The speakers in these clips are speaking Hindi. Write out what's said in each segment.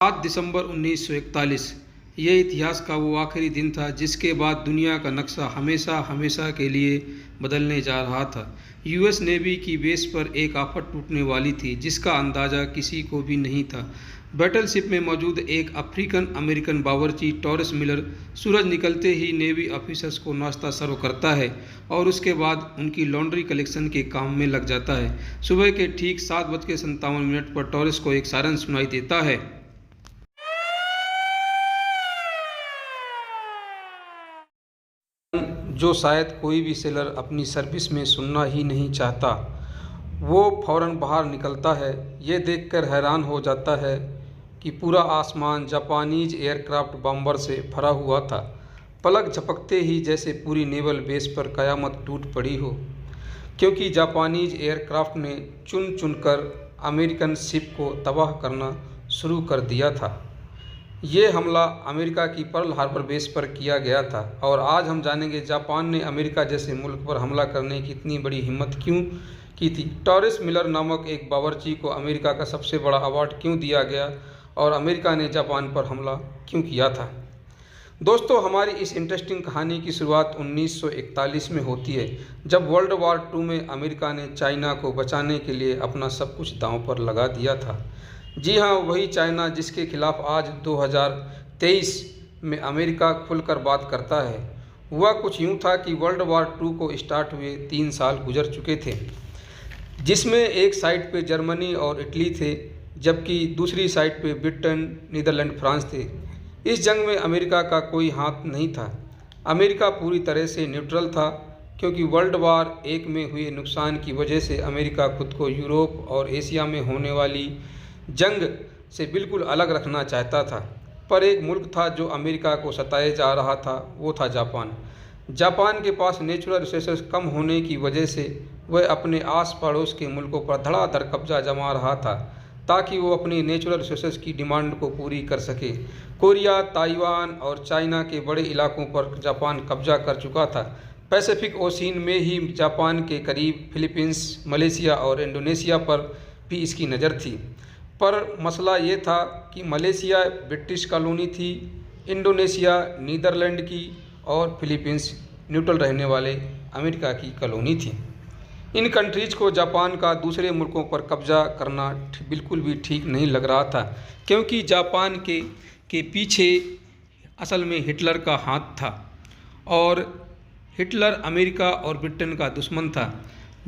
7 दिसंबर 1941 ये इतिहास का वो आखिरी दिन था जिसके बाद दुनिया का नक्शा हमेशा हमेशा के लिए बदलने जा रहा था। यूएस नेवी की बेस पर एक आफत टूटने वाली थी जिसका अंदाज़ा किसी को भी नहीं था। बैटलशिप में मौजूद एक अफ्रीकन अमेरिकन बावर्ची टॉरस मिलर सूरज निकलते ही नेवी ऑफिसर्स को नाश्ता सर्व करता है और उसके बाद उनकी लॉन्ड्री कलेक्शन के काम में लग जाता है। सुबह के ठीक 7:57 पर टॉरस को एक सायरन सुनाई देता है। जो शायद कोई भी सेलर अपनी सर्विस में सुनना ही नहीं चाहता। वो फौरन बाहर निकलता है। ये देखकर हैरान हो जाता है कि पूरा आसमान जापानीज एयरक्राफ्ट बॉम्बर से भरा हुआ था। पलक झपकते ही जैसे पूरी नेवल बेस पर कयामत टूट पड़ी हो, क्योंकि जापानीज एयरक्राफ्ट ने चुन चुनकर अमेरिकन शिप को तबाह करना शुरू कर दिया था। ये हमला अमेरिका की पर्ल हार्बर बेस पर किया गया था और आज हम जानेंगे जापान ने अमेरिका जैसे मुल्क पर हमला करने की इतनी बड़ी हिम्मत क्यों की थी। टॉरस मिलर नामक एक बावर्ची को अमेरिका का सबसे बड़ा अवार्ड क्यों दिया गया और अमेरिका ने जापान पर हमला क्यों किया था। दोस्तों, हमारी इस इंटरेस्टिंग कहानी की शुरुआत 1941 में होती है, जब वर्ल्ड वॉर 2 में अमेरिका ने चाइना को बचाने के लिए अपना सब कुछ दांव पर लगा दिया था। जी हाँ, वही चाइना जिसके खिलाफ आज 2023 में अमेरिका खुलकर बात करता है। हुआ कुछ यूँ था कि वर्ल्ड वॉर 2 को स्टार्ट हुए 3 साल गुजर चुके थे, जिसमें एक साइड पे जर्मनी और इटली थे, जबकि दूसरी साइड पे ब्रिटेन, नीदरलैंड, फ्रांस थे। इस जंग में अमेरिका का कोई हाथ नहीं था। अमेरिका पूरी तरह से न्यूट्रल था, क्योंकि वर्ल्ड वॉर 1 में हुए नुकसान की वजह से अमेरिका खुद को यूरोप और एशिया में होने वाली जंग से बिल्कुल अलग रखना चाहता था। पर एक मुल्क था जो अमेरिका को सताए जा रहा था, वो था जापान। जापान के पास नेचुरल रिसोर्सेज कम होने की वजह से वह अपने आस पड़ोस के मुल्कों पर धड़ाधड़ कब्जा जमा रहा था, ताकि वो अपनी नेचुरल रिसोर्सेज की डिमांड को पूरी कर सके। कोरिया, ताइवान और चाइना के बड़े इलाकों पर जापान कब्जा कर चुका था। पैसिफिक ओशियन में ही जापान के करीब फिलीपींस, मलेशिया और इंडोनेशिया पर भी इसकी नज़र थी। पर मसला ये था कि मलेशिया ब्रिटिश कॉलोनी थी, इंडोनेशिया नीदरलैंड की और फिलीपींस न्यूट्रल रहने वाले अमेरिका की कॉलोनी थी। इन कंट्रीज़ को जापान का दूसरे मुल्कों पर कब्जा करना बिल्कुल भी ठीक नहीं लग रहा था, क्योंकि जापान के पीछे असल में हिटलर का हाथ था और हिटलर अमेरिका और ब्रिटेन का दुश्मन था।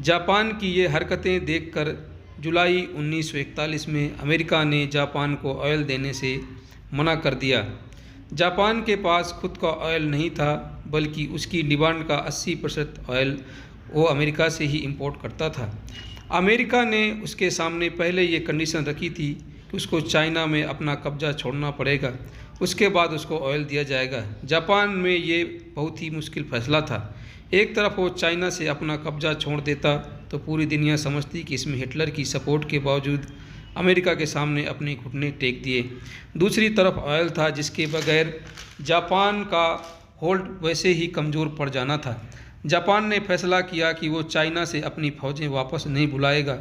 जापान की ये हरकतें देखकर जुलाई 1941 में अमेरिका ने जापान को ऑयल देने से मना कर दिया। जापान के पास खुद का ऑयल नहीं था, बल्कि उसकी डिमांड का 80% ऑयल वो अमेरिका से ही इंपोर्ट करता था। अमेरिका ने उसके सामने पहले ये कंडीशन रखी थी कि उसको चाइना में अपना कब्जा छोड़ना पड़ेगा, उसके बाद उसको ऑयल दिया जाएगा। जापान में ये बहुत ही मुश्किल फैसला था। एक तरफ वो चाइना से अपना कब्जा छोड़ देता तो पूरी दुनिया समझती कि इसमें हिटलर की सपोर्ट के बावजूद अमेरिका के सामने अपने घुटने टेक दिए। दूसरी तरफ ऑयल था, जिसके बगैर जापान का होल्ड वैसे ही कमज़ोर पड़ जाना था। जापान ने फैसला किया कि वो चाइना से अपनी फ़ौजें वापस नहीं बुलाएगा,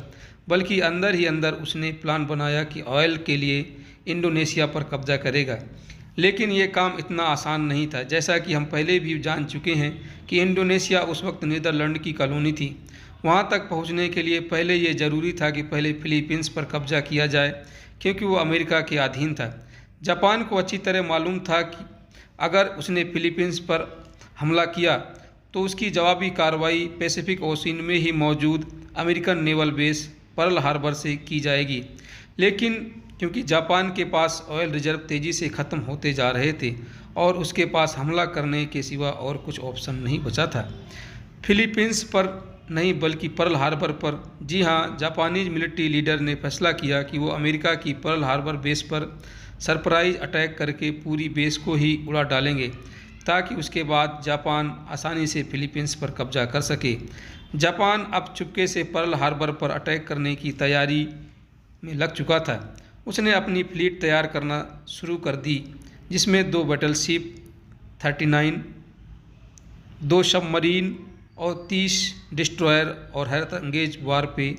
बल्कि अंदर ही अंदर उसने प्लान बनाया कि ऑयल के लिए इंडोनेशिया पर कब्जा करेगा। लेकिन ये काम इतना आसान नहीं था। जैसा कि हम पहले भी जान चुके हैं कि इंडोनेशिया उस वक्त नीदरलैंड की कॉलोनी थी। वहाँ तक पहुँचने के लिए पहले ये ज़रूरी था कि पहले फिलीपींस पर कब्जा किया जाए, क्योंकि वो अमेरिका के अधीन था। जापान को अच्छी तरह मालूम था कि अगर उसने फिलीपींस पर हमला किया तो उसकी जवाबी कार्रवाई पैसिफिक ओशियन में ही मौजूद American naval base Pearl Harbor से की जाएगी। लेकिन क्योंकि जापान के पास ऑयल रिजर्व तेज़ी से ख़त्म होते जा रहे थे और उसके पास हमला करने के सिवा और कुछ ऑप्शन नहीं बचा था। फिलीपींस पर नहीं, बल्कि पर्ल हार्बर पर। जी हाँ, जापानीज मिलिट्री लीडर ने फैसला किया कि वो अमेरिका की पर्ल हार्बर बेस पर सरप्राइज अटैक करके पूरी बेस को ही उड़ा डालेंगे, ताकि उसके बाद जापान आसानी से फिलीपींस पर कब्जा कर सके। जापान अब चुपके से पर्ल हार्बर पर अटैक करने की तैयारी में लग चुका था। उसने अपनी फ्लीट तैयार करना शुरू कर दी, जिसमें 2 बैटलशिप 39, 2 सबमरीन और 30 डिस्ट्रॉयर और हैरत अंगेज वार पे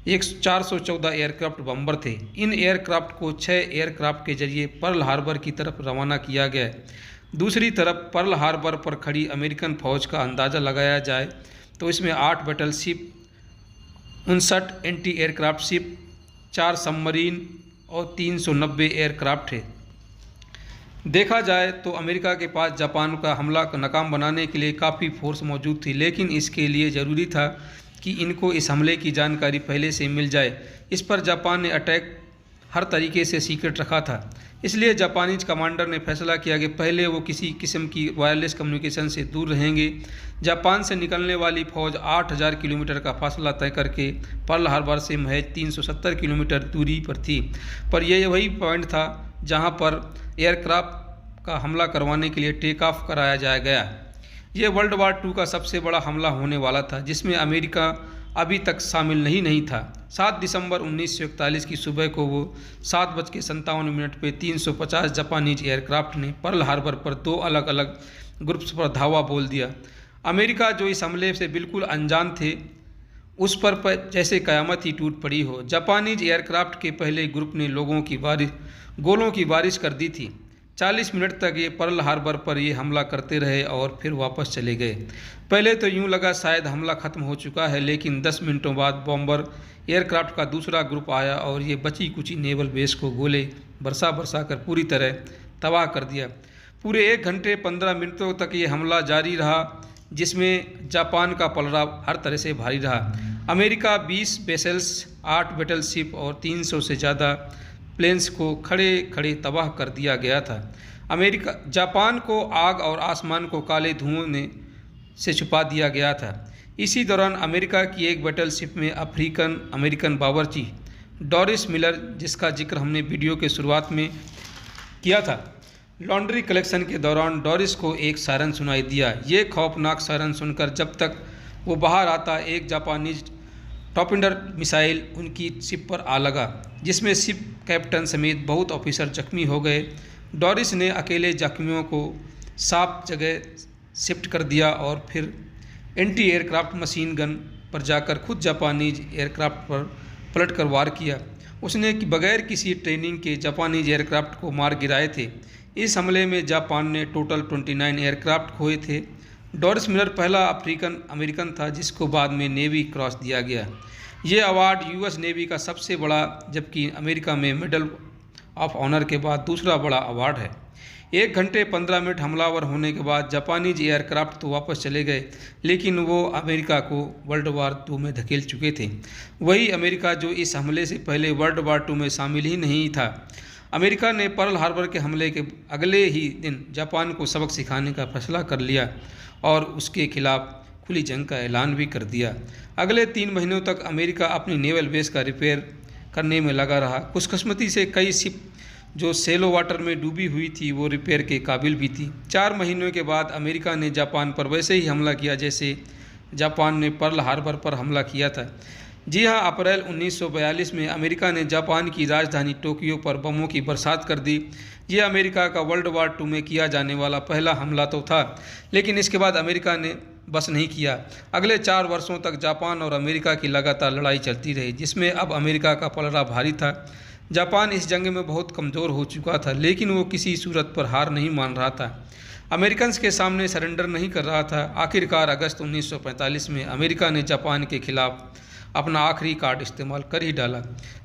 एक 414 एयरक्राफ्ट बम्बर थे। इन एयरक्राफ्ट को 6 एयरक्राफ्ट के जरिए पर्ल हार्बर की तरफ रवाना किया गया। दूसरी तरफ पर्ल हार्बर पर खड़ी अमेरिकन फ़ौज का अंदाज़ा लगाया जाए तो इसमें 8 battleship, 59 anti aircraft ship, 4 submarine और 390 एयरक्राफ्ट थे। देखा जाए तो अमेरिका के पास जापान का हमला नाकाम बनाने के लिए काफ़ी फोर्स मौजूद थी, लेकिन इसके लिए ज़रूरी था कि इनको इस हमले की जानकारी पहले से मिल जाए। इस पर जापान ने अटैक हर तरीके से सीक्रेट रखा था, इसलिए जापानीज कमांडर ने फैसला किया कि पहले वो किसी किस्म की वायरलेस कम्युनिकेशन से दूर रहेंगे। जापान से निकलने वाली फ़ौज 8000 किलोमीटर का फासला तय करके पर्ल हार्बर से महज 370 किलोमीटर दूरी पर थी। पर यह वही पॉइंट था जहां पर एयरक्राफ्ट का हमला करवाने के लिए टेक ऑफ कराया जाया गया। ये वर्ल्ड वार 2 का सबसे बड़ा हमला होने वाला था, जिसमें अमेरिका अभी तक शामिल नहीं था। 7 दिसंबर 1941 की सुबह को वो 7:57 पे 350 जापानीज एयरक्राफ्ट ने पर्ल हार्बर पर 2 अलग अलग ग्रुप्स पर धावा बोल दिया। अमेरिका जो इस हमले से बिल्कुल अनजान थे, उस पर जैसे कयामत ही टूट पड़ी हो। जापानीज एयरक्राफ्ट के पहले ग्रुप ने गोलों की बारिश कर दी थी। 40 मिनट तक ये पर्ल हार्बर पर ये हमला करते रहे और फिर वापस चले गए। पहले तो यूं लगा शायद हमला ख़त्म हो चुका है, लेकिन 10 मिनटों बाद बॉम्बर एयरक्राफ्ट का दूसरा ग्रुप आया और ये बची कुची नेवल बेस को गोले बरसा कर पूरी तरह तबाह कर दिया। पूरे 1 घंटे 15 मिनटों तक ये हमला जारी रहा, जिसमें जापान का पलड़ा हर तरह से भारी रहा। अमेरिका 20 वेसल्स, 8 बैटलशिप और 300 से ज़्यादा प्लेन्स को खड़े खड़े तबाह कर दिया गया था। जापान को आग और आसमान को काले धुएं से छुपा दिया गया था। इसी दौरान अमेरिका की एक बैटलशिप में अफ्रीकन अमेरिकन बावर्ची डोरिस मिलर, जिसका जिक्र हमने वीडियो के शुरुआत में किया था, लॉन्ड्री कलेक्शन के दौरान डोरिस को एक सायरन सुनाई दिया। ये खौफनाक सायरन सुनकर जब तक वो बाहर आता, एक जापानीज टॉर्पेडो मिसाइल उनकी शिप पर आ लगा, जिसमें शिप कैप्टन समेत बहुत ऑफिसर जख्मी हो गए। डोरिस ने अकेले जख्मियों को साफ जगह शिफ्ट कर दिया और फिर एंटी एयरक्राफ्ट मशीन गन पर जाकर खुद जापानीज एयरक्राफ्ट पर पलटकर वार किया। उसने बगैर किसी ट्रेनिंग के जापानीज एयरक्राफ्ट को मार गिराए थे। इस हमले में जापान ने टोटल 29 एयरक्राफ्ट खोए थे। डोरिस मिलर पहला अफ्रीकन अमेरिकन था जिसको बाद में नेवी क्रॉस दिया गया। ये अवार्ड यूएस नेवी का सबसे बड़ा, जबकि अमेरिका में मेडल ऑफ ऑनर के बाद दूसरा बड़ा अवार्ड है। 1 घंटे 15 मिनट हमलावर होने के बाद जापानीज एयरक्राफ्ट तो वापस चले गए, लेकिन वो अमेरिका को वर्ल्ड वार 2 में धकेल चुके थे। वही अमेरिका जो इस हमले से पहले वर्ल्ड वार 2 में शामिल ही नहीं था। अमेरिका ने पर्ल हार्बर के हमले के अगले ही दिन जापान को सबक सिखाने का फैसला कर लिया और उसके खिलाफ खुली जंग का ऐलान भी कर दिया। अगले 3 महीनों तक अमेरिका अपनी नेवल बेस का रिपेयर करने में लगा रहा। खुशकिस्मती से कई शिप जो सेलो वाटर में डूबी हुई थी वो रिपेयर के काबिल भी थी। 4 महीनों के बाद अमेरिका ने जापान पर वैसे ही हमला किया जैसे जापान ने पर्ल हार्बर पर हमला किया था। जी हाँ, अप्रैल 1942 में अमेरिका ने जापान की राजधानी टोक्यो पर बमों की बरसात कर दी। ये अमेरिका का वर्ल्ड वार 2 में किया जाने वाला पहला हमला तो था, लेकिन इसके बाद अमेरिका ने बस नहीं किया। अगले 4 वर्षों तक जापान और अमेरिका की लगातार लड़ाई चलती रही, जिसमें अब अमेरिका का पलड़ा भारी था। जापान इस जंग में बहुत कमज़ोर हो चुका था, लेकिन वो किसी सूरत पर हार नहीं मान रहा था। अमेरिकन के सामने सरेंडर नहीं कर रहा था। आखिरकार अगस्त 1945 में अमेरिका ने जापान के खिलाफ अपना आखिरी कार्ड इस्तेमाल कर ही डाला।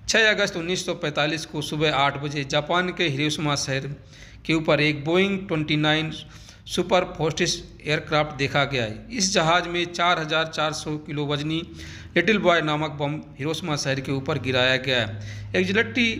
6 अगस्त 1945 को सुबह 8 बजे जापान के हिरोशिमा शहर के ऊपर एक बोइंग 29 सुपर फोर्टिस एयरक्राफ्ट देखा गया। इस जहाज़ में 4400 किलो वजनी लिटिल बॉय नामक बम हिरोशिमा शहर के ऊपर गिराया गया। एग्जैक्टली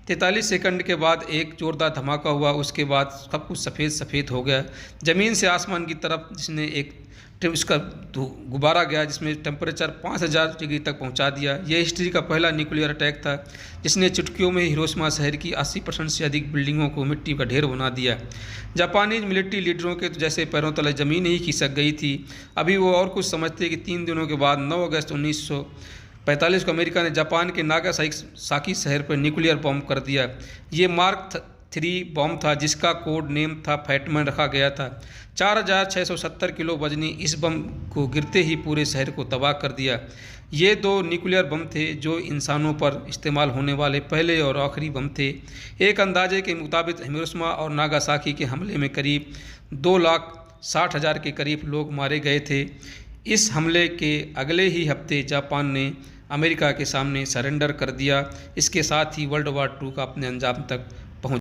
43 सेकंड के बाद एक जोरदार धमाका हुआ। उसके बाद सब कुछ सफ़ेद सफ़ेद हो गया। ज़मीन से आसमान की तरफ जिसने एक उसका गुब्बारा गया, जिसमें टेम्परेचर 5000 डिग्री तक पहुंचा दिया। यह हिस्ट्री का पहला न्यूक्लियर अटैक था, जिसने चुटकियों में हिरोशिमा शहर की 80% से अधिक बिल्डिंगों को मिट्टी का ढेर बना दिया। जापानीज मिलिट्री लीडरों के तो जैसे पैरों तले ज़मीन ही खिसक गई थी। अभी वो और कुछ समझते कि 3 दिनों के बाद 9 अगस्त 1945 को अमेरिका ने जापान के नागासाकी शहर पर न्यूक्लियर बॉम्ब कर दिया। ये मार्क 3 बॉम्ब था, जिसका कोड नेम था फैटमैन रखा गया था। 4670 किलो वजनी इस बम को गिरते ही पूरे शहर को तबाह कर दिया। ये 2 न्यूक्लियर बम थे जो इंसानों पर इस्तेमाल होने वाले पहले और आखिरी बम थे। एक अंदाजे के मुताबिक हिरोशिमा और नागासाकी के हमले में करीब 2,60,000 के करीब लोग मारे गए थे। इस हमले के अगले ही हफ्ते जापान ने अमेरिका के सामने सरेंडर कर दिया। इसके साथ ही वर्ल्ड वार 2 का अपने अंजाम तक